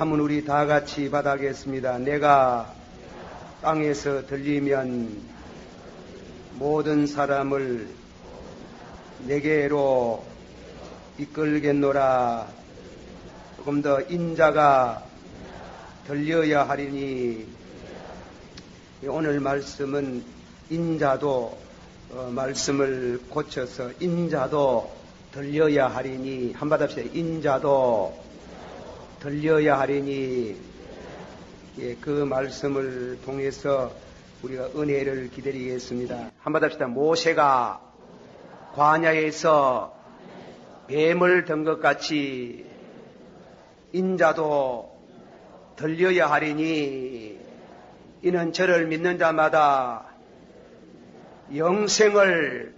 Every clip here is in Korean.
한번 우리 다 같이 받아겠습니다. 내가 땅에서 들리면 모든 사람을 내게로 이끌겠노라. 조금 더 인자가 들려야 하리니. 오늘 말씀은 인자도 말씀을 고쳐서 인자도 들려야 하리니. 한번 합시다. 인자도 들려야 하리니. 예, 그 말씀을 통해서 우리가 은혜를 기다리겠습니다. 한번 합시다. 모세가 광야에서 뱀을 든 것 같이 인자도 들려야 하리니 이는 저를 믿는 자마다 영생을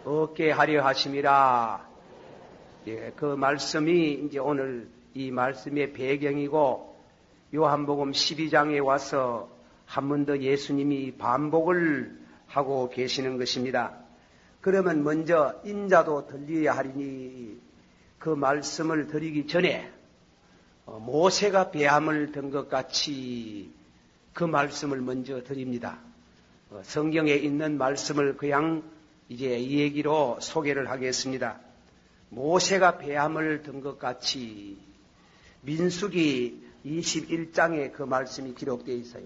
얻게 하려 하심이라. 예, 그 말씀이 이제 오늘 이 말씀의 배경이고, 요한복음 12장에 와서 한 번 더 예수님이 반복을 하고 계시는 것입니다. 그러면 먼저 인자도 들려야 하리니 그 말씀을 드리기 전에 모세가 뱀을 든 것 같이 그 말씀을 먼저 드립니다. 성경에 있는 말씀을 그냥 이제 이 얘기로 소개를 하겠습니다. 모세가 뱀을 든 것 같이 민수기 21장에 그 말씀이 기록되어 있어요.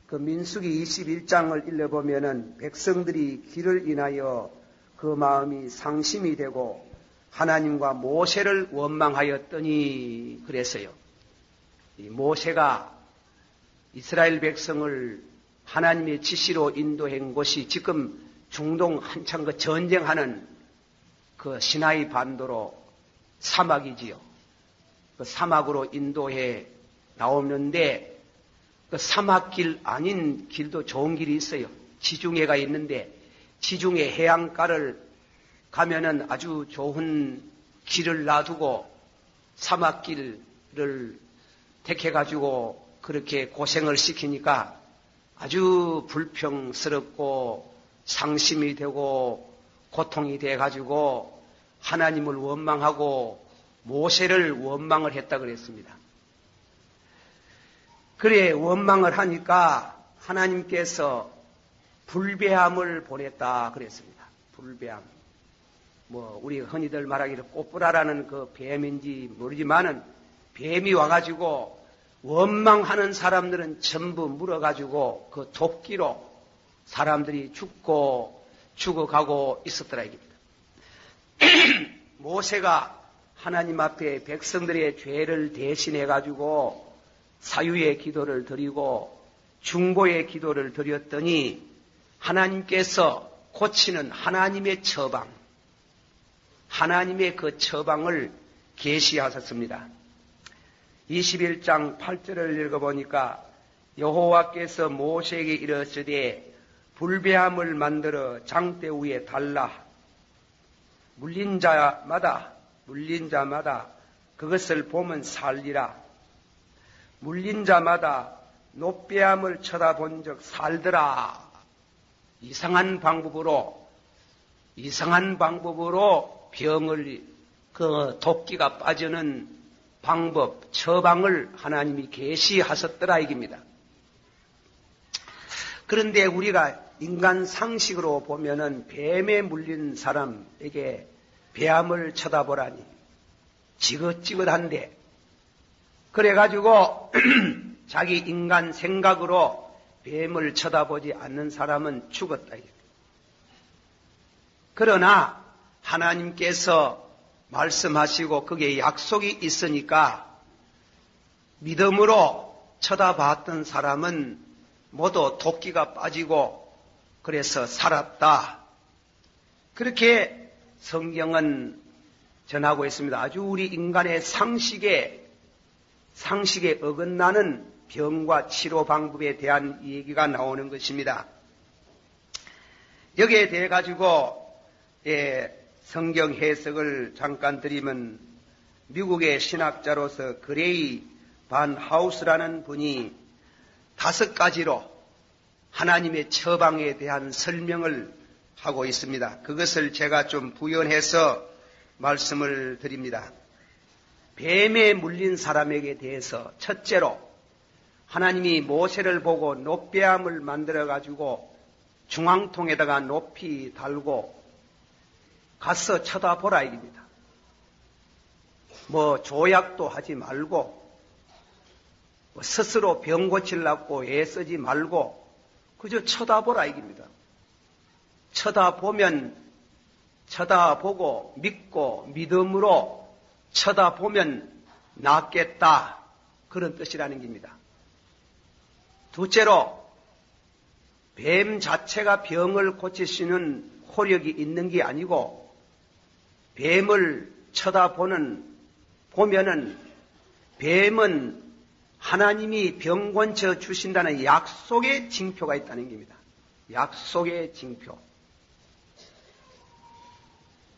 그 민수기 21장을 읽어보면은 백성들이 길을 인하여 그 마음이 상심이 되고 하나님과 모세를 원망하였더니 그랬어요. 이 모세가 이스라엘 백성을 하나님의 지시로 인도한 곳이 지금 중동 한창 그 전쟁하는 그 시나이 반도로 사막이지요. 그 사막으로 인도해 나오는데 그 사막길 아닌 길도 좋은 길이 있어요. 지중해가 있는데 지중해 해안가를 가면은 아주 좋은 길을 놔두고 사막길을 택해가지고 그렇게 고생을 시키니까 아주 불평스럽고 상심이 되고 고통이 돼가지고 하나님을 원망하고 모세를 원망을 했다 그랬습니다. 그래 원망을 하니까 하나님께서 불뱀을 보냈다 그랬습니다. 불뱀. 우리 흔히들 말하기로 꼬꾸라라는 그 뱀인지 모르지만은 뱀이 와가지고 원망하는 사람들은 전부 물어가지고 그 도끼로 사람들이 죽어가고 있었더라 이겁니다. 모세가 하나님 앞에 백성들의 죄를 대신해가지고 사유의 기도를 드리고 중보의 기도를 드렸더니 하나님께서 고치는 하나님의 처방, 하나님의 그 처방을 계시하셨습니다. 21장 8절을 읽어보니까 여호와께서 모세에게 이르시되 불뱀을 만들어 장대 위에 달라 물린 자마다 그것을 보면 살리라. 물린 자마다 노뱀을 쳐다본 적 살더라. 이상한 방법으로 병을 그 도끼가 빠지는 방법, 처방을 하나님이 계시하셨더라 이깁니다. 그런데 우리가 인간 상식으로 보면은 뱀에 물린 사람에게 뱀을 쳐다보라니 지긋지긋한데 그래가지고 자기 인간 생각으로 뱀을 쳐다보지 않는 사람은 죽었다. 그러나 하나님께서 말씀하시고 그게 약속이 있으니까 믿음으로 쳐다봤던 사람은 모두 도끼가 빠지고 그래서 살았다. 그렇게 성경은 전하고 있습니다. 아주 우리 인간의 상식에 어긋나는 병과 치료 방법에 대한 얘기가 나오는 것입니다. 여기에 대해 가지고 성경 해석을 잠깐 드리면 미국의 신학자로서 그레이 반 하우스라는 분이 5가지로 하나님의 처방에 대한 설명을 하고 있습니다. 그것을 제가 좀 부연해서 말씀을 드립니다. 뱀에 물린 사람에게 대해서 첫째로 하나님이 모세를 보고 놋뱀을 만들어가지고 중앙통에다가 높이 달고 가서 쳐다보라 이깁니다. 뭐 조약도 하지 말고 스스로 병 고치려고 애쓰지 말고 그저 쳐다보라 이깁니다. 쳐다보고 믿고 믿음으로 쳐다보면 낫겠다. 그런 뜻이라는 겁니다. 둘째로 뱀 자체가 병을 고칠 수 있는 호력이 있는 게 아니고 뱀을 보면은 뱀은 하나님이 병 고쳐 주신다는 약속의 징표가 있다는 겁니다. 약속의 징표.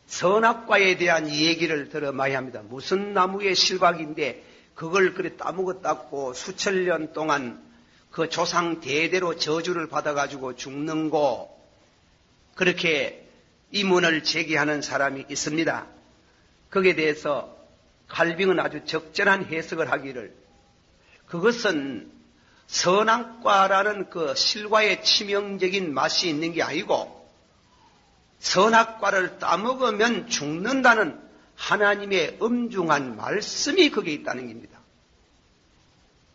선악과에 대한 얘기를 들어봐야 합니다. 무슨 나무의 실과인데 그걸 그래 따먹었다고 수천 년 동안 그 조상 대대로 저주를 받아가지고 죽는 거 그렇게 이문을 제기하는 사람이 있습니다. 거기에 대해서 칼빙은 아주 적절한 해석을 하기를 그것은 선악과라는 그 실과의 치명적인 맛이 있는 게 아니고 선악과를 따먹으면 죽는다는 하나님의 엄중한 말씀이 거기에 있다는 겁니다.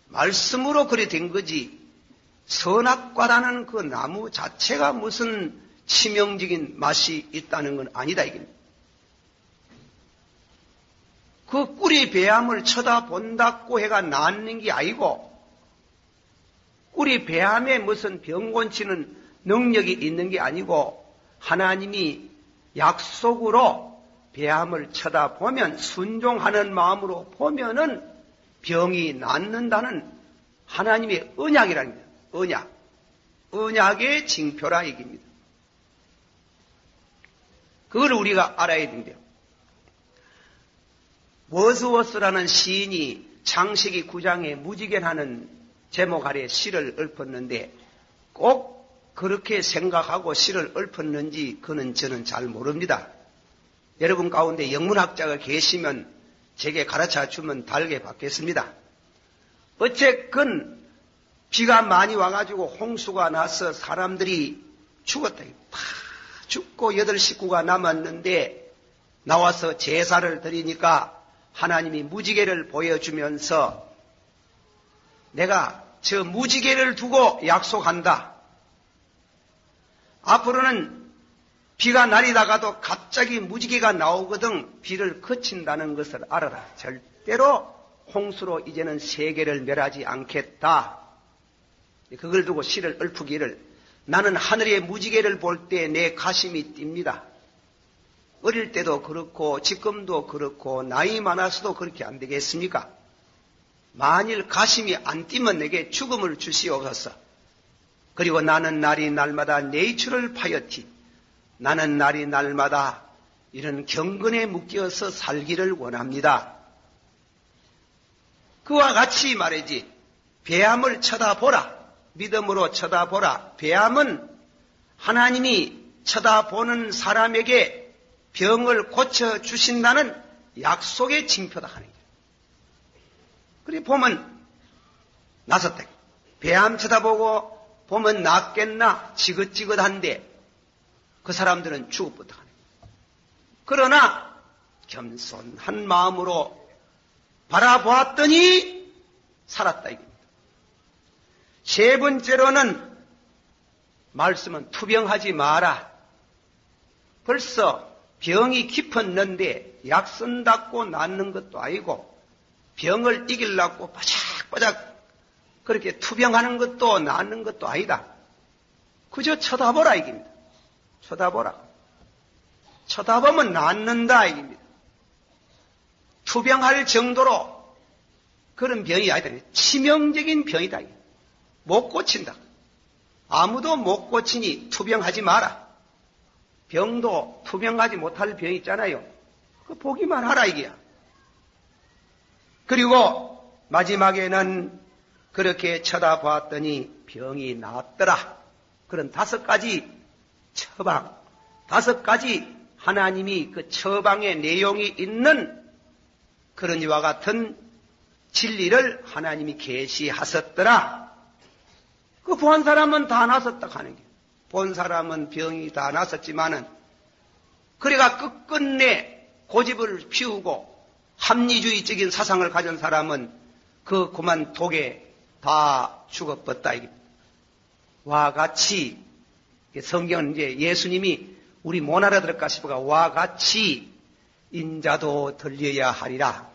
말씀으로 그래 된 거지 선악과라는 그 나무 자체가 무슨 치명적인 맛이 있다는 건 아니다 이겁니다. 그 꿀이 배암을 쳐다본다고 해가 낫는 게 아니고 꿀이 배암에 무슨 병 고치는 능력이 있는 게 아니고 하나님이 약속으로 배암을 쳐다보면 순종하는 마음으로 보면은 병이 낫는다는 하나님의 언약이라는 거예요. 언약. 언약의 징표라 얘기입니다. 그걸 우리가 알아야 된대요. 워스워스라는 시인이 창세기 9장에 무지개라는 제목 아래 시를 읊었는데 꼭 그렇게 생각하고 시를 읊었는지 그는 저는 잘 모릅니다. 여러분 가운데 영문학자가 계시면 제게 가르쳐 주면 달게 받겠습니다. 어쨌건 비가 많이 와가지고 홍수가 나서 사람들이 죽었다. 다 죽고 8 식구가 남았는데 나와서 제사를 드리니까 하나님이 무지개를 보여주면서 내가 저 무지개를 두고 약속한다. 앞으로는 비가 내리다가도 갑자기 무지개가 나오거든 비를 그친다는 것을 알아라. 절대로 홍수로 이제는 세계를 멸하지 않겠다. 그걸 두고 시를 읊으기를 나는 하늘의 무지개를 볼 때 내 가심이 뜁니다. 어릴 때도 그렇고 지금도 그렇고 나이 많아서도 그렇게 안 되겠습니까? 만일 가심이 안 뛰면 내게 죽음을 주시옵소서. 그리고 나는 날이 날마다 네이처럴 파이어티 나는 날이 날마다 이런 경건에 묶여서 살기를 원합니다. 그와 같이 말이지 배암을 쳐다보라. 믿음으로 쳐다보라. 배암은 하나님이 쳐다보는 사람에게 병을 고쳐주신다는 약속의 징표다 하는 거예요. 그래 보면 나섰다. 배암 쳐다보고 보면 낫겠나 지긋지긋한데 그 사람들은 죽어버렸다 하는 거예요. 그러나 겸손한 마음으로 바라보았더니 살았다 이겁니다. 세 번째로는 말씀은 투병하지 마라. 벌써 병이 깊었는데 약 쓴다고 낫는 것도 아니고 병을 이기려고 바짝바짝 그렇게 투병하는 것도 낫는 것도 아니다. 그저 쳐다보라 이깁니다. 쳐다보라. 쳐다보면 낫는다 이깁니다. 투병할 정도로 그런 병이 아니다. 치명적인 병이다. 못 고친다. 아무도 못 고치니 투병하지 마라. 병도 투병하지 못할 병이 있잖아요. 그 보기만 하라 이게야. 그리고 마지막에는 그렇게 쳐다보았더니 병이 나았더라. 그런 5가지 처방, 5가지 하나님이 그 처방의 내용이 있는 그런 이와 같은 진리를 하나님이 계시하셨더라. 그 본 사람은 다 났었다 하는 게. 본 사람은 병이 다 났었지만은 그래가 끝끝내 고집을 피우고 합리주의적인 사상을 가진 사람은 그 그만 독에 다 죽어버렸다. 와 같이 성경은 이제 예수님이 우리 못 알아들을까 싶어가 와 같이 인자도 들려야 하리라.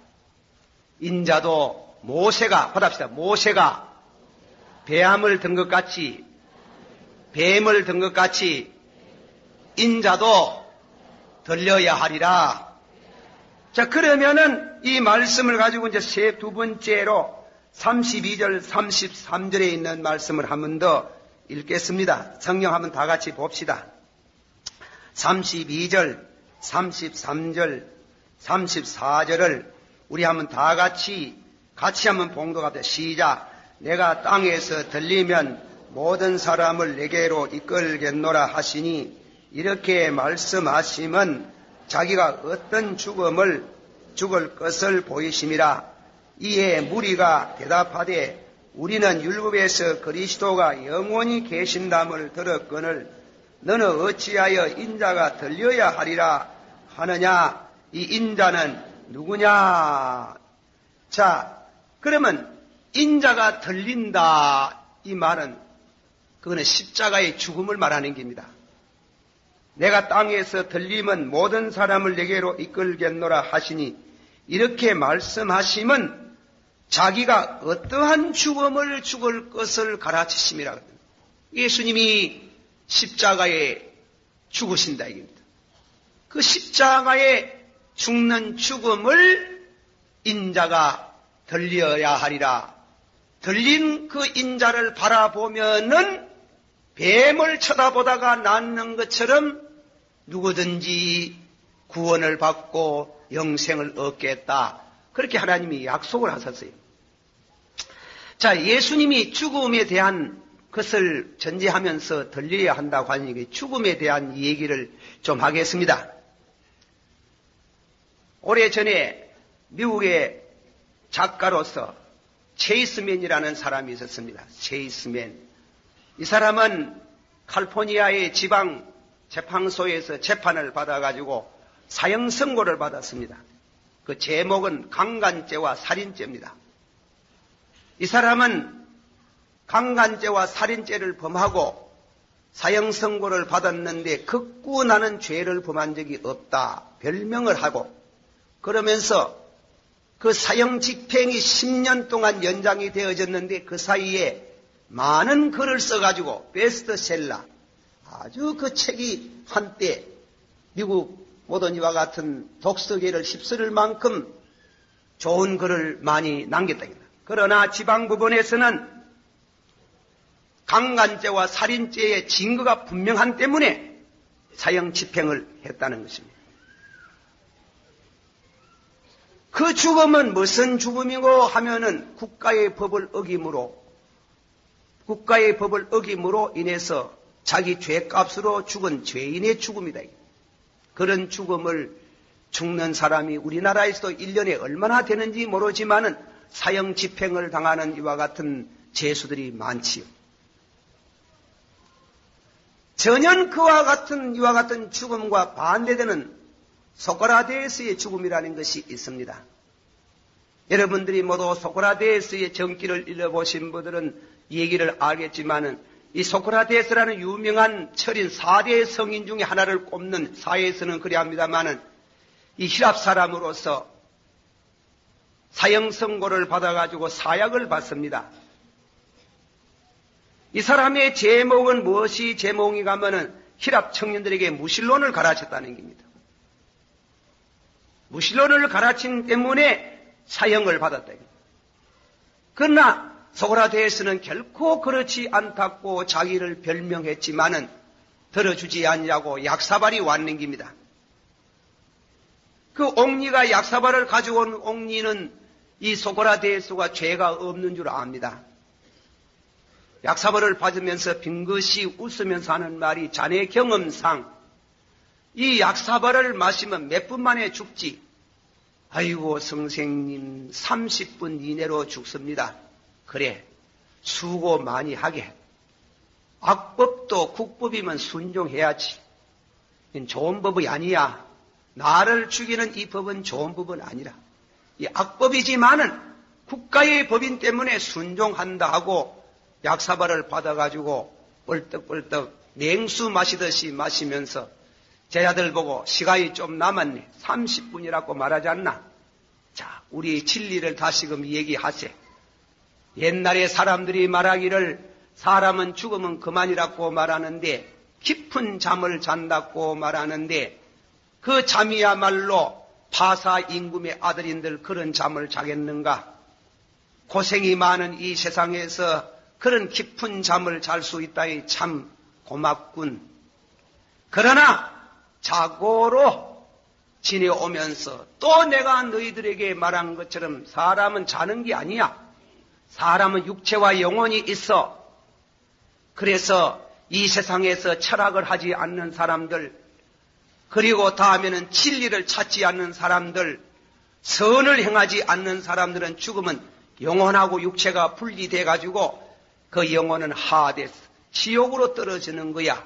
인자도 모세가 받합시다. 모세가 뱀을 든 것 같이 뱀을 든 것 같이 인자도 들려야 하리라. 자, 그러면은 이 말씀을 가지고 이제 두 번째로 32절, 33절에 있는 말씀을 한 번 더 읽겠습니다. 성경 한번 다 같이 봅시다. 32절, 33절, 34절을 우리 한번 다 같이 한번 봉독합니다. 시작. 내가 땅에서 들리면 모든 사람을 내게로 이끌겠노라 하시니 이렇게 말씀하시면 자기가 어떤 죽음을 죽을 것을 보이심이라. 이에 무리가 대답하되 우리는 율법에서 그리스도가 영원히 계신담을 들었거늘 너는 어찌하여 인자가 들려야 하리라 하느냐. 이 인자는 누구냐? 자, 그러면 인자가 들린다 이 말은 그거는 십자가의 죽음을 말하는 겁니다. 내가 땅에서 들리면 모든 사람을 내게로 이끌겠노라 하시니 이렇게 말씀하시면 자기가 어떠한 죽음을 죽을 것을 가르치심이라. 예수님이 십자가에 죽으신다 이겁니다. 그 십자가에 죽는 죽음을 인자가 들려야 하리라. 들린 그 인자를 바라보면은 뱀을 쳐다보다가 낫는 것처럼 누구든지 구원을 받고 영생을 얻겠다. 그렇게 하나님이 약속을 하셨어요. 자, 예수님이 죽음에 대한 것을 전제하면서 들려야 한다고 하니 죽음에 대한 얘기를 좀 하겠습니다. 오래전에 미국의 작가로서 체이스맨이라는 사람이 있었습니다. 체이스맨. 이 사람은 캘리포니아의 지방 재판소에서 재판을 받아가지고 사형 선고를 받았습니다. 그 제목은 강간죄와 살인죄입니다. 이 사람은 강간죄와 살인죄를 범하고 사형 선고를 받았는데 극구 나는 죄를 범한 적이 없다 별명을 하고 그러면서 그 사형 집행이 10년 동안 연장이 되어졌는데 그 사이에 많은 글을 써가지고 베스트셀러 아주 그 책이 한때 미국 모든 이와 같은 독서계를 휩쓸을 만큼 좋은 글을 많이 남겼다. 그러나 지방법원에서는 강간죄와 살인죄의 증거가 분명한 때문에 사형 집행을 했다는 것입니다. 그 죽음은 무슨 죽음이고 하면은 국가의 법을 어김으로 인해서 자기 죄값으로 죽은 죄인의 죽음이다. 그런 죽음을 죽는 사람이 우리나라에서도 1년에 얼마나 되는지 모르지만은 사형 집행을 당하는 이와 같은 죄수들이 많지요. 전혀 이와 같은 죽음과 반대되는 소크라테스의 죽음이라는 것이 있습니다. 여러분들이 모두 소크라테스의 정기를 읽어보신 분들은 얘기를 알겠지만은 이 소크라테스라는 유명한 철인 4대 성인 중에 하나를 꼽는 사회에서는 그래야 합니다만은 이 히랍 사람으로서 사형 선고를 받아가지고 사약을 받습니다. 이 사람의 제목은 무엇이 제목인가 하면은 히랍 청년들에게 무신론을 가르쳤다는 겁니다. 무신론을 가르친 때문에 사형을 받았다. 그러나 소크라테스는 결코 그렇지 않다고 자기를 별명했지만은 들어주지 않냐고 약사발이 왔는 겁니다. 그 옥리가 약사발을 가져온 옥리는 이 소크라테스가 죄가 없는 줄 압니다. 약사발을 받으면서 빙긋이 웃으면서 하는 말이 자네 경험상 이 약사발을 마시면 몇 분 만에 죽지. 아이고 선생님 30분 이내로 죽습니다. 그래 수고 많이 하게. 악법도 국법이면 순종해야지. 이건 좋은 법이 아니야. 나를 죽이는 이 법은 좋은 법은 아니라 이 악법이지만은 국가의 법인 때문에 순종한다 하고 약사발을 받아가지고 벌떡벌떡 냉수 마시듯이 마시면서 제자들 보고 시간이 좀 남았네. 30분이라고 말하지 않나? 자, 우리 진리를 다시금 얘기하세. 옛날에 사람들이 말하기를 사람은 죽으면 그만이라고 말하는데 깊은 잠을 잔다고 말하는데 그 잠이야말로 파사 임금의 아들인들 그런 잠을 자겠는가? 고생이 많은 이 세상에서 그런 깊은 잠을 잘 수 있다니 참 고맙군. 그러나 자고로 지내오면서 또 내가 너희들에게 말한 것처럼 사람은 자는 게 아니야. 사람은 육체와 영혼이 있어. 그래서 이 세상에서 철학을 하지 않는 사람들, 그리고 다음에는 진리를 찾지 않는 사람들, 선을 행하지 않는 사람들은 죽으면 영혼하고 육체가 분리돼 가지고 그 영혼은 하데스, 지옥으로 떨어지는 거야.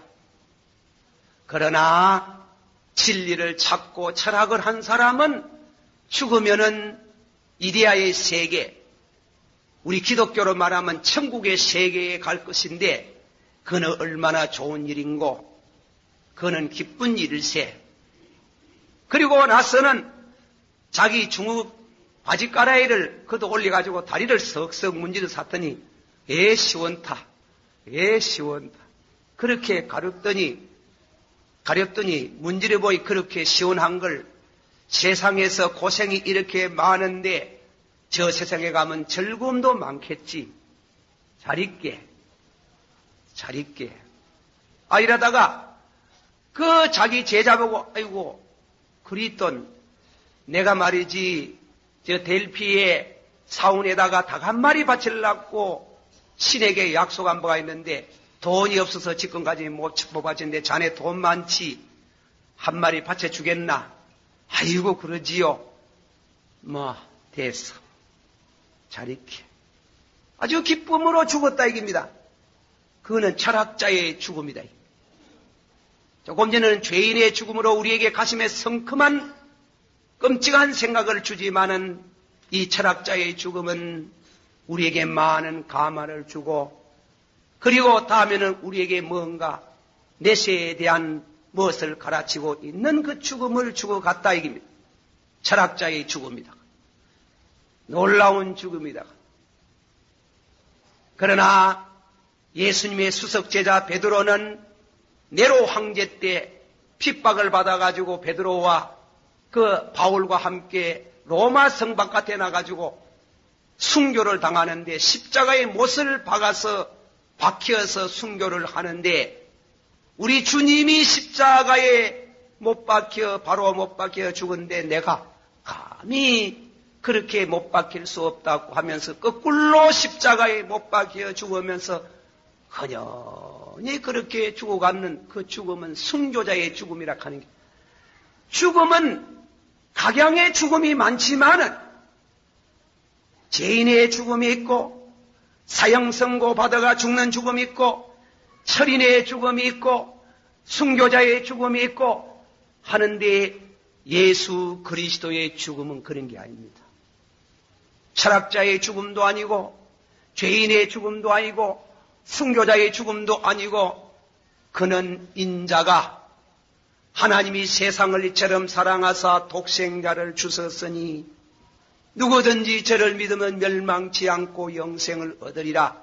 그러나 진리를 찾고 철학을 한 사람은 죽으면은 이데아의 세계, 우리 기독교로 말하면 천국의 세계에 갈 것인데 그는 얼마나 좋은 일인고 그는 기쁜 일일세. 그리고 나서는 자기 중국 바지가라이를 그도 올려가지고 다리를 석석 문지르 샀더니 시원타 시원타 그렇게 가렸더니 문지르 보이 그렇게 시원한 걸 세상에서 고생이 이렇게 많은데 저 세상에 가면 즐거움도 많겠지. 잘 있게. 이러다가 그 자기 제자 보고 아이고 그리스도는 내가 말이지 저 델피의 사원에다가 닭 한 마리 바치려고 신에게 약속한 바가 있는데 돈이 없어서 지금까지 못 바쳤는데 자네 돈 많지 한 마리 바쳐주겠나? 아이고 그러지요. 됐어. 잘 있게. 아주 기쁨으로 죽었다 이깁니다. 그거는 철학자의 죽음이다. 조금 전에는 죄인의 죽음으로 우리에게 가슴에 성큼한 끔찍한 생각을 주지만은 이 철학자의 죽음은 우리에게 많은 감화를 주고 그리고 다음에는 우리에게 뭔가 내세에 대한 무엇을 가르치고 있는 그 죽음을 죽어갔다 이깁니다. 철학자의 죽음이다. 놀라운 죽음이다. 그러나 예수님의 수석제자 베드로는 네로 황제 때 핍박을 받아가지고 베드로와 그 바울과 함께 로마 성 바깥에 나가지고 순교를 당하는데 십자가에 못을 박혀서 순교를 하는데 우리 주님이 십자가에 바로 못 박혀 죽은데 내가 감히 그렇게 못 박힐 수 없다고 하면서 거꾸로 십자가에 못 박혀 죽으면서 헌연히 그렇게 죽어가는 그 죽음은 순교자의 죽음이라 하는 게 죽음은 각양의 죽음이 많지만은 죄인의 죽음이 있고 사형선고 받아가 죽는 죽음이 있고 철인의 죽음이 있고 순교자의 죽음이 있고 하는데 예수 그리스도의 죽음은 그런 게 아닙니다. 철학자의 죽음도 아니고 죄인의 죽음도 아니고 순교자의 죽음도 아니고 그는 인자가 하나님이 세상을 이처럼 사랑하사 독생자를 주셨으니 누구든지 저를 믿으면 멸망치 않고 영생을 얻으리라.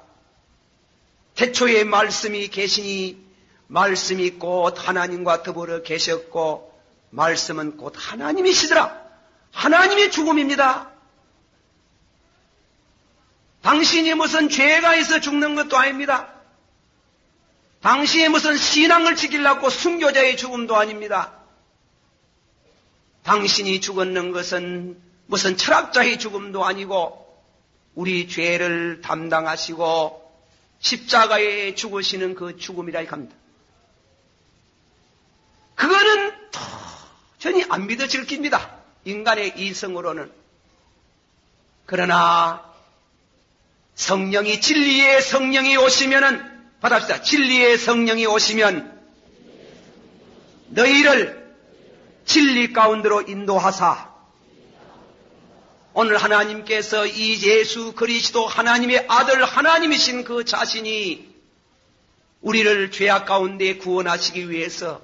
태초에 말씀이 계시니 말씀이 곧 하나님과 더불어 계셨고 말씀은 곧 하나님이시더라. 하나님의 죽음입니다. 당신이 무슨 죄가 있어 죽는 것도 아닙니다. 당신이 무슨 신앙을 지키려고 순교자의 죽음도 아닙니다. 당신이 죽었는 것은 무슨 철학자의 죽음도 아니고 우리 죄를 담당하시고 십자가에 죽으시는 그 죽음이라 합니다. 그거는 도저히 안 믿어질 겁니다. 인간의 이성으로는. 그러나 성령이, 진리의 성령이 오시면은, 받아봅시다. 진리의 성령이 오시면 너희를 진리 가운데로 인도하사, 오늘 하나님께서 이 예수 그리스도 하나님의 아들 하나님이신 그 자신이 우리를 죄악 가운데 구원하시기 위해서,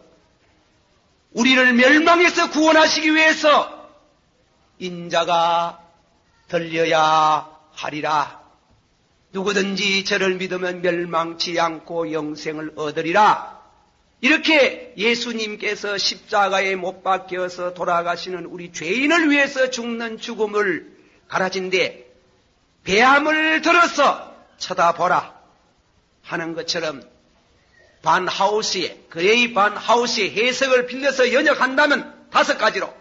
우리를 멸망에서 구원하시기 위해서 인자가 들려야 하리라. 누구든지 저를 믿으면 멸망치 않고 영생을 얻으리라. 이렇게 예수님께서 십자가에 못 박혀서 돌아가시는 우리 죄인을 위해서 죽는 죽음을 가라진데, 배함을 들어서 쳐다보라 하는 것처럼 반하우스의, 그레이 반하우스의 해석을 빌려서 연역한다면 5가지로.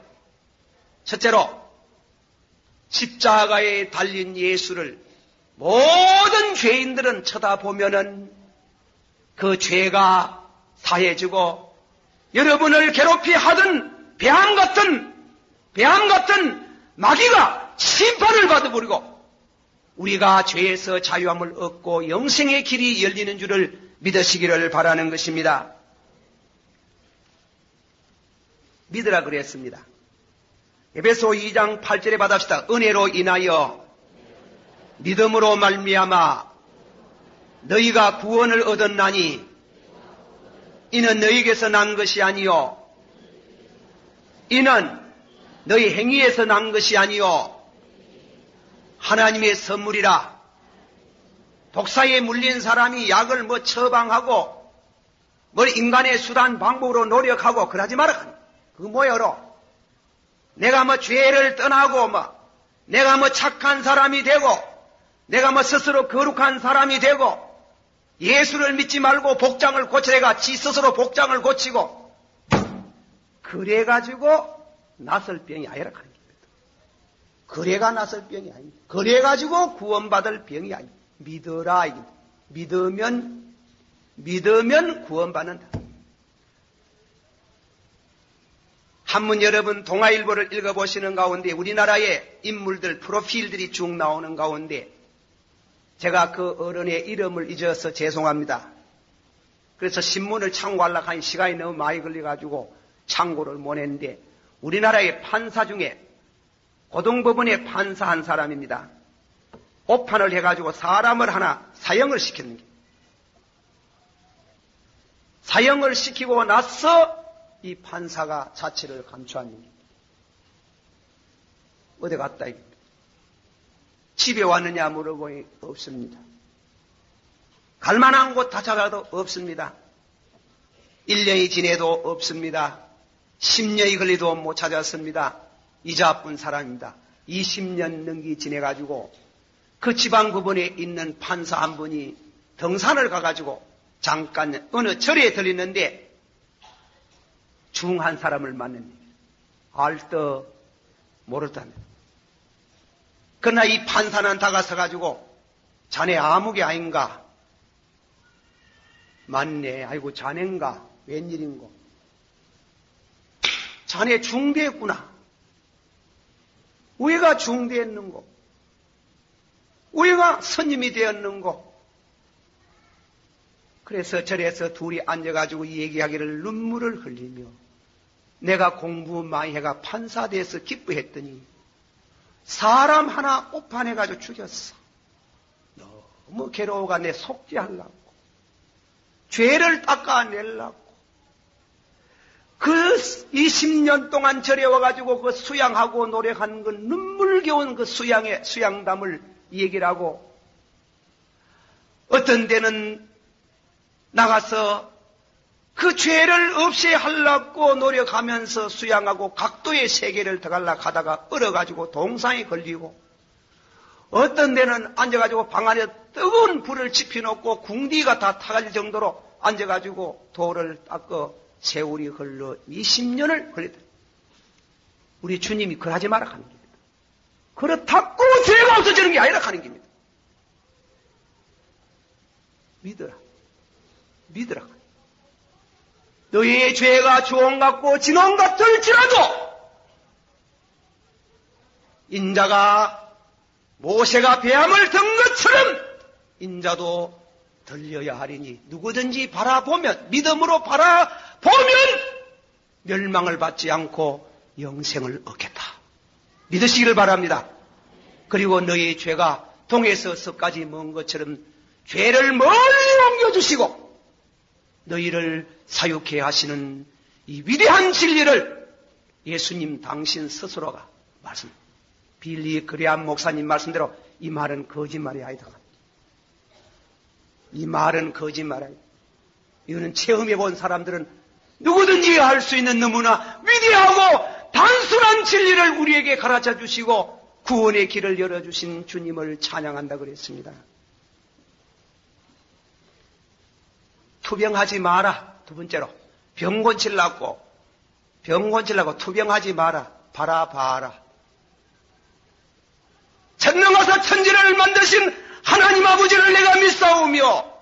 첫째로, 십자가에 달린 예수를 모든 죄인들은 쳐다보면은 그 죄가 사해지고, 여러분을 괴롭히 하던 배암 같은 마귀가 심판을 받아버리고 우리가 죄에서 자유함을 얻고 영생의 길이 열리는 줄을 믿으시기를 바라는 것입니다. 믿으라 그랬습니다. 에베소 2장 8절에 받읍시다. 은혜로 인하여 믿음으로 말미암아 너희가 구원을 얻었나니 이는 너희에게서 난 것이 아니요, 이는 너희 행위에서 난 것이 아니요 하나님의 선물이라. 독사에 물린 사람이 약을 처방하고 인간의 수단 방법으로 노력하고 그러지 마라. 그거 뭐여로? 내가 죄를 떠나고 내가 착한 사람이 되고 내가 스스로 거룩한 사람이 되고 예수를 믿지 말고 복장을 고치래가 지 스스로 복장을 고치고 그래가지고 낫을 병이 아니라 하는 겁니다. 그래가 낫을 병이 아닙니다. 그래가지고 구원받을 병이 아닙니다. 믿어라. 믿으면 구원받는다. 한문 여러분 동아일보를 읽어보시는 가운데 우리나라의 인물들 프로필들이 쭉 나오는 가운데 제가 그 어른의 이름을 잊어서 죄송합니다. 그래서 신문을 참고하려고 하니 시간이 너무 많이 걸려가지고 참고를 못 했는데, 우리나라의 판사 중에 고등법원의 판사 한 사람입니다. 오판을 해가지고 사람을 하나 사형을 시켰는 게, 사형을 시키고 나서 이 판사가 자취를 감추었는 게, 어디 갔다 이겁니다. 집에 왔느냐 물어보니 없습니다. 갈만한 곳 다 찾아도 없습니다. 1년이 지내도 없습니다. 10년이 걸려도 못 찾았습니다. 이자뿐 사람입니다. 20년 넘기 지내가지고 그 지방법원에 있는 판사 한 분이 등산을 가가지고 잠깐 어느 절에 들리는데 중한 사람을 만납니다. 알듯 모르다면. 그러나 이 판사는 다가서가지고 자네 아무개 아닌가? 맞네. 아이고 자네인가? 웬일인고? 자네 중대했구나. 우리가 중대했는고? 우리가 스님이 되었는고? 그래서 절에서 둘이 앉아가지고 얘기하기를 눈물을 흘리며 내가 공부 많이 해가 판사 돼서 기뻐했더니 사람 하나 오판해가지고 죽였어. 너무 괴로워가 내 속죄하려고, 죄를 닦아내려고, 그 20년 동안 절에 와가지고 그 수양하고 노력한 그 눈물겨운 그 수양담을 얘기를 하고, 어떤 데는 나가서 그 죄를 없애하려고 노력하면서 수양하고 각도의 세계를 들어가려고 하다가 얼어가지고 동상에 걸리고, 어떤 데는 앉아가지고 방 안에 뜨거운 불을 지펴놓고 궁디가 다 타갈 정도로 앉아가지고 돌을 닦아 세월이 흘러 20년을 걸렸다. 우리 주님이 그러지 마라 하는 겁니다. 그렇다고 죄가 없어지는 게 아니라 하는 겁니다. 믿으라. 너희의 죄가 주홍 같고 진홍 같을지라도 인자가 모세가 뱀을 든 것처럼 인자도 들려야 하리니 누구든지 바라보면, 믿음으로 바라보면 멸망을 받지 않고 영생을 얻겠다. 믿으시기를 바랍니다. 그리고 너희 죄가 동에서 서까지 먼 것처럼 죄를 멀리 옮겨주시고 너희를 사육해 하시는 이 위대한 진리를 예수님 당신 스스로가 말씀, 빌리 그레암 목사님 말씀대로 이 말은 거짓말이 아니다. 이 말은 거짓말 아니다. 이거는 체험해 본 사람들은 누구든지 할 수 있는 너무나 위대하고 단순한 진리를 우리에게 가르쳐 주시고 구원의 길을 열어주신 주님을 찬양한다 그랬습니다. 투병하지 마라. 두 번째로 병 고치려고 투병하지 마라. 바라봐라. 전능하사 천지를 만드신 하나님 아버지를 내가 믿사오며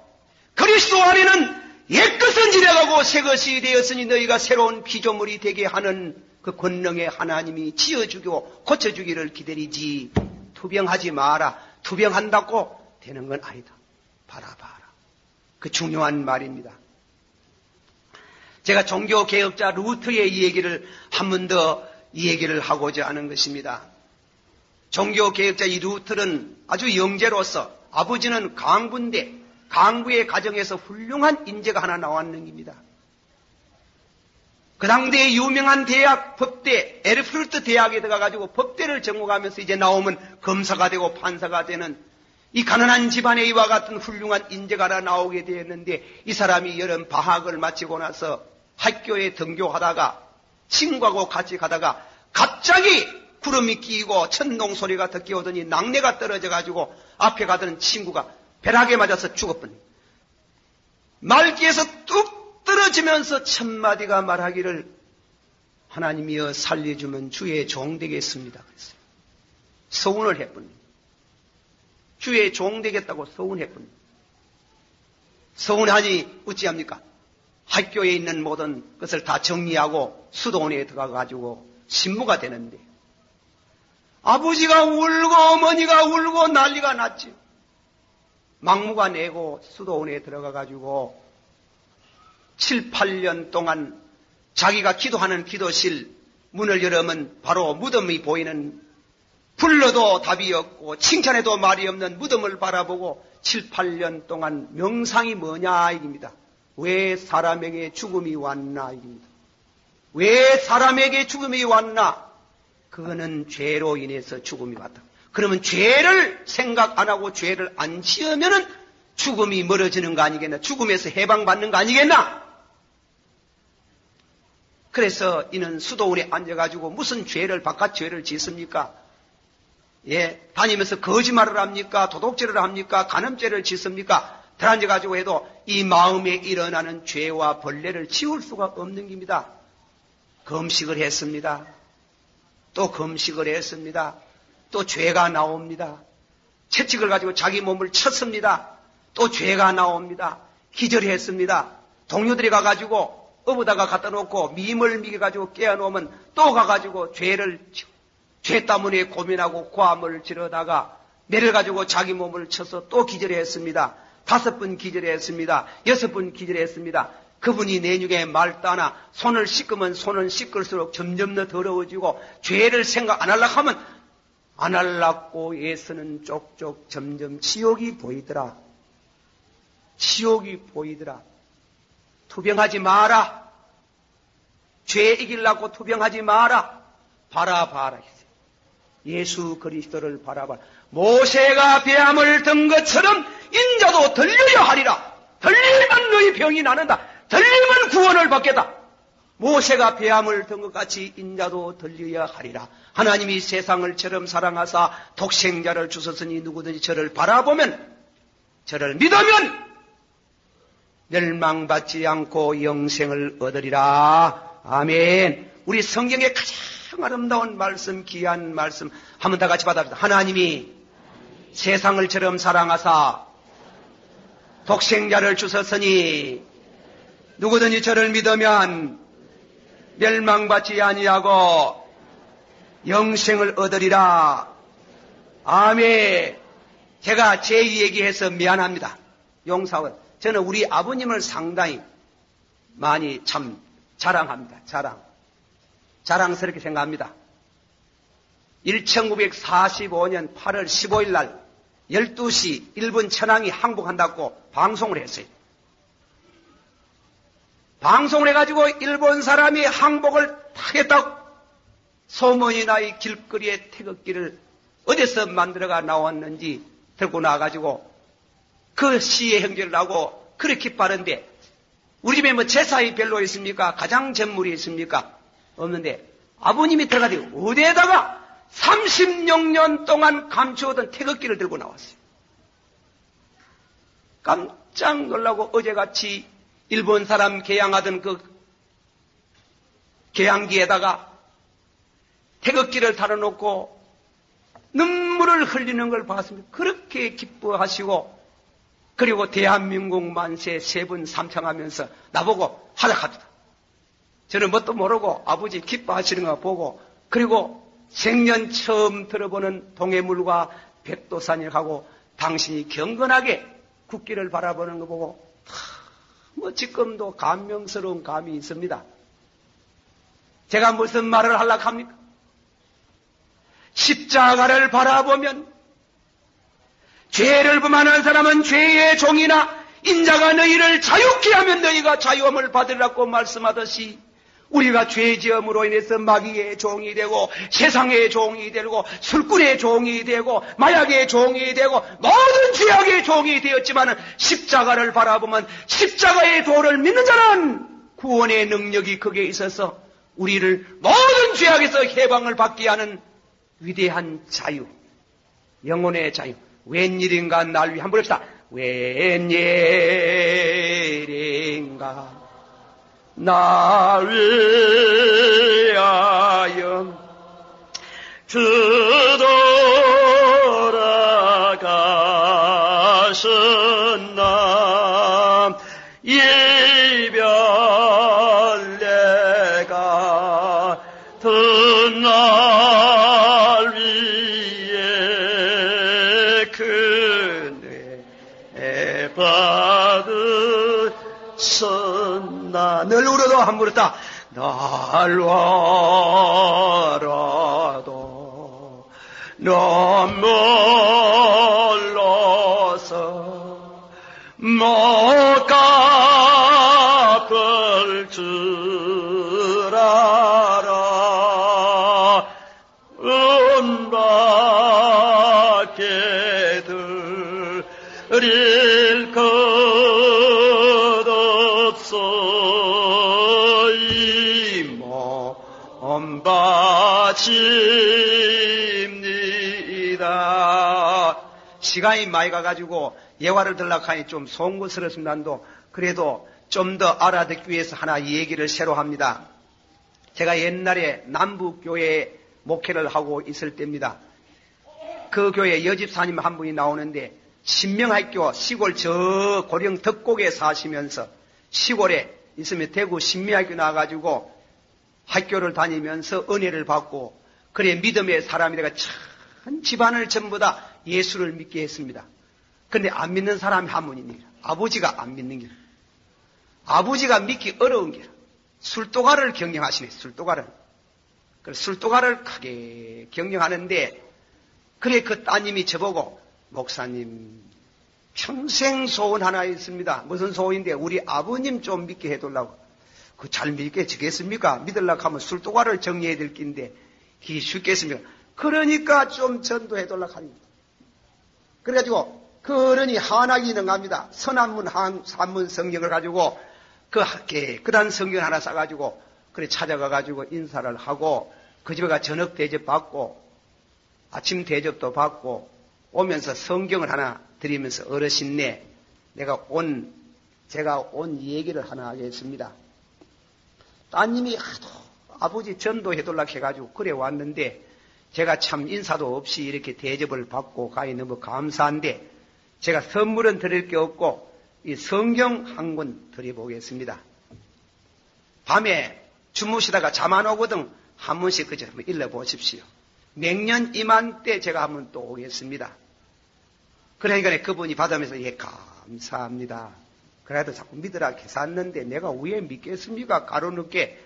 그리스도 안에는 옛것은 지나가고 새것이 되었으니 너희가 새로운 피조물이 되게 하는 그 권능의 하나님이 지어주고 고쳐주기를 기다리지. 투병하지 마라. 투병한다고 되는 건 아니다. 바라봐라. 그 중요한 말입니다. 제가 종교개혁자 루터의 이 얘기를 한 번 더 이 얘기를 하고자 하는 것입니다. 종교개혁자 이 루터는 아주 영재로서 아버지는 강부인데 강부의 가정에서 훌륭한 인재가 하나 나왔는 겁니다. 그 당대의 유명한 대학, 법대, 에르푸르트 대학에 들어가가지고 법대를 전공하면서 이제 나오면 검사가 되고 판사가 되는 이 가난한 집안의 이와 같은 훌륭한 인재가 하나 나오게 되었는데 이 사람이 여름 방학을 마치고 나서 학교에 등교하다가 친구하고 같이 가다가 갑자기 구름이 끼고 천둥 소리가 듣게 오더니 낙뢰가 떨어져가지고 앞에 가던 친구가 벼락에 맞아서 죽어버린. 말기에서 뚝 떨어지면서 첫마디가 말하기를 하나님이여 살려주면 주의 종 되겠습니다. 그랬어요. 서운을 해버린. 주의 종 되겠다고 서운해버린. 서운하니 어찌합니까? 학교에 있는 모든 것을 다 정리하고 수도원에 들어가가지고 신부가 되는데 아버지가 울고 어머니가 울고 난리가 났지. 막무가 내고 수도원에 들어가가지고 7, 8년 동안 자기가 기도하는 기도실 문을 열으면 바로 무덤이 보이는, 불러도 답이 없고 칭찬해도 말이 없는 무덤을 바라보고 7, 8년 동안 명상이 뭐냐 이깁니다. 왜 사람에게 죽음이 왔나 이깁니다. 왜 사람에게 죽음이 왔나? 그거는 죄로 인해서 죽음이 왔다. 그러면 죄를 생각 안 하고 죄를 안 지으면은 죽음이 멀어지는 거 아니겠나? 죽음에서 해방받는 거 아니겠나? 그래서 이는 수도원에 앉아가지고 무슨 죄를 바깥 죄를 짓습니까? 예, 다니면서 거짓말을 합니까? 도둑질을 합니까? 간음죄를 짓습니까? 들어앉아가지고 해도 이 마음에 일어나는 죄와 벌레를 지울 수가 없는 겁니다. 금식을 했습니다. 또 금식을 했습니다. 또 죄가 나옵니다. 채찍을 가지고 자기 몸을 쳤습니다. 또 죄가 나옵니다. 기절했습니다. 동료들이 가가지고 업어다가 갖다 놓고 미임을 미겨가지고 깨어놓으면 또 가가지고 죄 때문에 고민하고 고함을 지르다가 내려가지고 자기 몸을 쳐서 또 기절했습니다. 5번 기절했습니다. 6번 기절했습니다. 그분이 내륙에 말 따나 손을 씻으면 손은 씻을수록 점점 더 더러워지고 죄를 생각 안 하려고 하면 안 하려고 애쓰는 쪽쪽 점점 지옥이 보이더라. 지옥이 보이더라. 투병하지 마라. 죄 이기려고 투병하지 마라. 바라봐라. 예수 그리스도를 바라봐라. 모세가 뱀을 든 것처럼 인자도 들려야 하리라. 들리면 너희 병이 나는다. 들리면 구원을 받겠다. 모세가 뱀을 든 것 같이 인자도 들려야 하리라. 하나님이 세상을 처럼 사랑하사 독생자를 주셨으니 누구든지 저를 바라보면, 저를 믿으면 멸망받지 않고 영생을 얻으리라. 아멘. 우리 성경의 가장 아름다운 말씀, 귀한 말씀 한번 다 같이 받아봅시다. 하나님이 세상을 처럼 사랑하사 독생자를 주셨으니 누구든지 저를 믿으면 멸망받지 아니하고 영생을 얻으리라. 아멘. 제가 제 얘기해서 미안합니다. 용서원. 저는 우리 아버님을 상당히 많이 참 자랑합니다. 자랑스럽게 생각합니다. 1945년 8월 15일 날 12시 일본 천황이 항복한다고 방송을 했어요. 방송을 해가지고 일본 사람이 항복을 하겠다고 소문이 나 이 길거리에 태극기를 어디서 만들어가 나왔는지 들고 나와가지고 그 시의 형제를 하고 그렇게 빠른데 우리 집에 뭐 제사이 별로 있습니까? 가장 전물이 있습니까? 없는데 아버님이 들어가서 어디에다가 36년 동안 감추어둔 태극기를 들고 나왔어요. 깜짝 놀라고 어제같이 일본 사람 개양하던 그 개양기에다가 태극기를 달아놓고 눈물을 흘리는 걸 봤습니다. 그렇게 기뻐하시고 그리고 대한민국 만세 세 번 삼창하면서 나보고 하락합니다. 저는 뭣도 모르고 아버지 기뻐하시는 거 보고 그리고 생전 처음 들어보는 동해물과 백도산이라고 당신이 경건하게 국기를 바라보는 거 보고 뭐 지금도 감명스러운 감이 있습니다. 제가 무슨 말을 하려고 합니까? 십자가를 바라보면 죄를 범하는 사람은 죄의 종이나 인자가 너희를 자유케 하면 너희가 자유함을 받으라고 말씀하듯이 우리가 죄지음으로 인해서 마귀의 종이 되고 세상의 종이 되고 술꾼의 종이 되고 마약의 종이 되고 모든 죄악의 종이 되었지만 십자가를 바라보면 십자가의 도를 믿는 자는 구원의 능력이 거기에 있어서 우리를 모든 죄악에서 해방을 받게 하는 위대한 자유, 영혼의 자유. 웬일인가 날 위해 한번 해봅시다. 웬일인가 날 위하여 주돌아가신 나 이별 내가 날 위에 그네 받으셨나. 늘 울어도 한 번 울었다. 날 와라도 넌 몰라서 못 갚을 줄 알아. 은밖에 드릴 것 없어 이 몸 바칩니다. 시간이 많이 가가지고 예화를 들라고 하니 좀 송구스럽습니다도 그래도 좀 더 알아듣기 위해서 하나 얘기를 새로 합니다. 제가 옛날에 남북교회에 목회를 하고 있을 때입니다. 그 교회 여집사님 한 분이 나오는데 신명학교 시골 저 고령 덕곡에 사시면서 시골에 있으면 대구 신명학교 나와가지고 학교를 다니면서 은혜를 받고 그래 믿음의 사람이 내가 전 집안을 전부 다 예수를 믿게 했습니다. 그런데 안 믿는 사람이 한 분이니라. 아버지가 안 믿는 길. 아버지가 믿기 어려운 길. 술도가를 경영하시네. 술도가를. 그래서 술도가를 크게 경영하는데 그래 그 따님이 저보고 목사님 평생 소원 하나 있습니다. 무슨 소원인데 우리 아버님 좀 믿게 해달라고. 그 잘 믿게 지겠습니까? 믿으려고 하면 술도가를 정리해야 될 낀데 그게 쉽겠습니까? 그러니까 좀 전도해달라고 합니다. 그래가지고 그러니 한학이 능합니다. 선한문 한문 성경을 가지고 그단 성경 하나 싸가지고 그래 찾아가가지고 인사를 하고 그 집에 가 저녁 대접 받고 아침 대접도 받고 오면서 성경을 하나 드리면서 어르신네 제가 온 얘기를 하나 하겠습니다. 따님이 하도 아버지 전도해달라고 해가지고 그래 왔는데 제가 참 인사도 없이 이렇게 대접을 받고 가니 너무 감사한데 제가 선물은 드릴 게 없고 이 성경 한 권 드려보겠습니다. 밤에 주무시다가 잠 안 오거든 한 번씩 그저 한번 읽어보십시오. 맹년 이맘때 제가 한번 또 오겠습니다. 그러니까 그분이 받으면서 예, 감사합니다. 그래도 자꾸 믿으라 계산했는데 내가 왜 믿겠습니까? 가로늦게.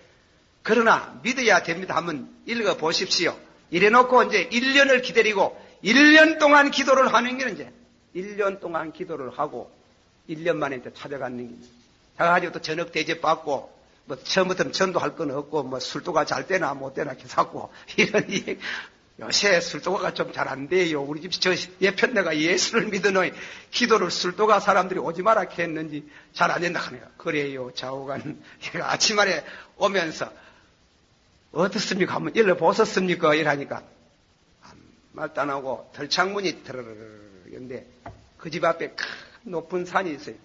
그러나 믿어야 됩니다. 한번 읽어보십시오. 이래놓고 이제 1년을 기다리고 1년 동안 기도를 하는 게 이제 1년 동안 기도를 하고 1년 만에 이제 찾아가는 겁니다. 가가지고 또 저녁 대접 받고 뭐 처음부터는 전도할 건 없고 뭐 술도가 잘 되나 못 되나 계산하고 이런 요새 술도가가 좀 잘 안 돼요. 우리 집 저 예편 내가 예수를 믿으노니 기도를 술도가 사람들이 오지 마라 했는지 잘 안 된다 하네요. 그래요. 좌우간 아침에 오면서 어떻습니까? 한번 일러보셨습니까? 이러니까 말도 안 하고 덜창문이 들르르르는데 그 집 앞에 큰 높은 산이 있어요.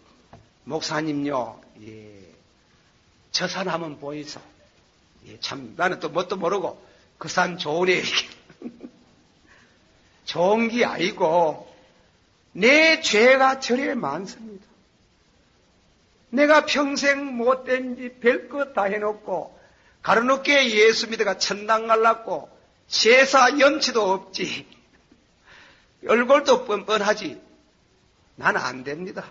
목사님요, 예, 저 산 한번 보이소. 예, 참 나는 또 뭣도 모르고 그 산 좋으네 이렇게. 좋은 게 아니고 내 죄가 저래 많습니다. 내가 평생 못된 짓 별것 다 해놓고 가로늦게 예수 믿어가 천당 갈랐고 세사 염치도 없지. 얼굴도 뻔뻔하지. 난 안 됩니다.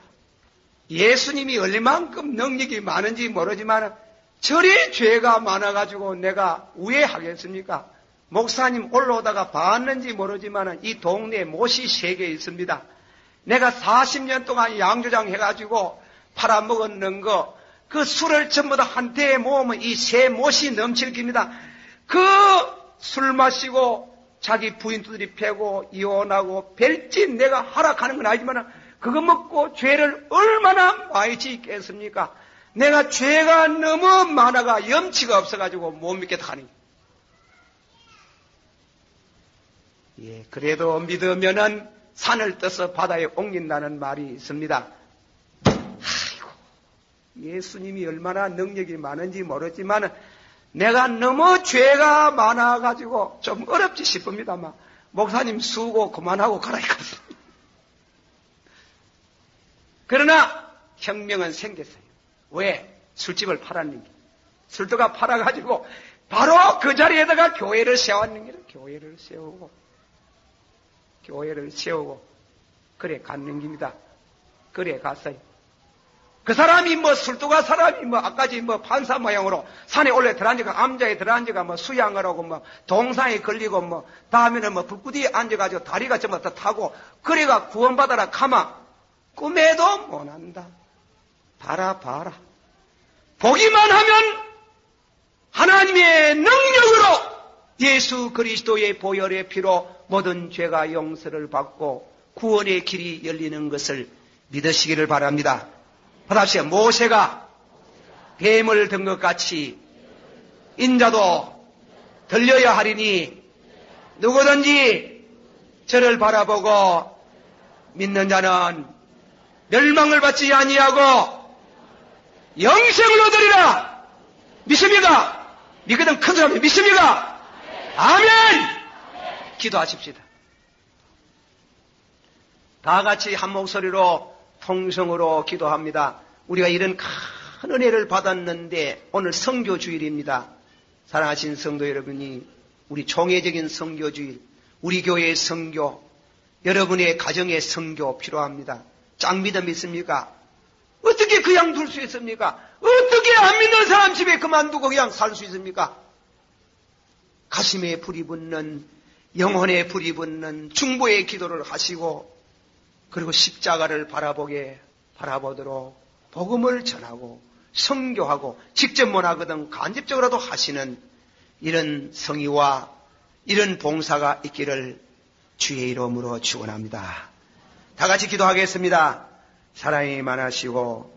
예수님이 얼만큼 능력이 많은지 모르지만 저리 죄가 많아가지고 내가 우회하겠습니까? 목사님 올라오다가 봤는지 모르지만 이 동네에 못이 3개 있습니다. 내가 40년 동안 양조장 해가지고 팔아먹었는 거, 그 술을 전부 다 한테에 모으면 이 새 못이 넘칠 겁니다. 그 술 마시고 자기 부인들이 패고 이혼하고 별짓 내가 하락하는 건 아니지만 그거 먹고 죄를 얼마나 많이 짓겠습니까? 내가 죄가 너무 많아가 염치가 없어가지고 못 믿겠다 하니. 예, 그래도 믿으면은 산을 떠서 바다에 옮긴다는 말이 있습니다. 아이고, 예수님이 얼마나 능력이 많은지 모르지만 내가 너무 죄가 많아가지고 좀 어렵지 싶습니다만 목사님 수고 그만하고 가라 이거지. 그러나 혁명은 생겼어요. 왜? 술집을 팔았는 게. 술도가 팔아가지고 바로 그 자리에다가 교회를 세웠는 게 교회를 세우고 그래 갔는 겁니다. 그래 갔어요. 그 사람이 뭐 술도가 사람이 뭐 아까지 뭐 판사 모양으로 산에 올라 들어앉아가 암자에 들어앉아가 뭐 수양을 하고 뭐 동상에 걸리고 뭐 다음에는 뭐 불구디에 앉아가지고 다리가 전부 다 타고 그래가 구원받아라 가마 꿈에도 못한다. 봐라. 보기만 하면 하나님의 능력으로 예수 그리스도의 보혈의 피로 모든 죄가 용서를 받고 구원의 길이 열리는 것을 믿으시기를 바랍니다. 받아보세요. 모세가 뱀을 든 것 같이 인자도 들려야 하리니 누구든지 저를 바라보고 믿는 자는 멸망을 받지 아니하고 영생을 얻으리라. 믿습니까? 믿거든 큰 사람이 믿습니까? 아멘! 기도하십시다. 다 같이 한 목소리로 통성으로 기도합니다. 우리가 이런 큰 은혜를 받았는데 오늘 선교주일입니다. 사랑하신 성도 여러분이 우리 총회적인 선교주일, 우리 교회의 선교, 여러분의 가정의 선교 필요합니다. 짱 믿음 있습니까? 어떻게 그냥 둘 수 있습니까? 어떻게 안 믿는 사람 집에 그만두고 그냥 살 수 있습니까? 가슴에 불이 붙는, 영혼에 불이 붙는 중보의 기도를 하시고 그리고 십자가를 바라보도록 복음을 전하고 선교하고 직접 못하거든 간접적으로도 하시는 이런 성의와 이런 봉사가 있기를 주의 이름으로 축원합니다. 다 같이 기도하겠습니다. 사랑이 많으시고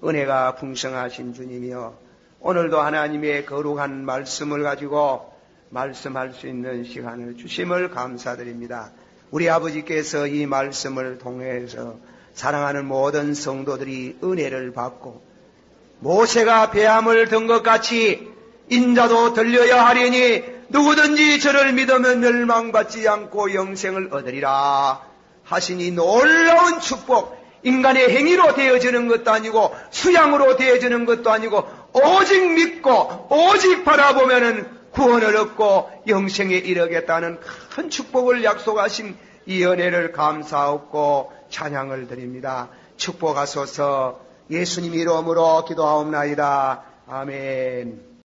은혜가 풍성하신 주님이여, 오늘도 하나님의 거룩한 말씀을 가지고 말씀할 수 있는 시간을 주심을 감사드립니다. 우리 아버지께서 이 말씀을 통해서 사랑하는 모든 성도들이 은혜를 받고 모세가 배암을 든 것 같이 인자도 들려야 하리니 누구든지 저를 믿으면 멸망받지 않고 영생을 얻으리라 하시니 놀라운 축복, 인간의 행위로 되어지는 것도 아니고 수양으로 되어지는 것도 아니고 오직 믿고 오직 바라보면은 구원을 얻고 영생에 이르겠다는 큰 축복을 약속하신 이 은혜를 감사하고 찬양을 드립니다. 축복하소서. 예수님 이름으로 기도하옵나이다. 아멘.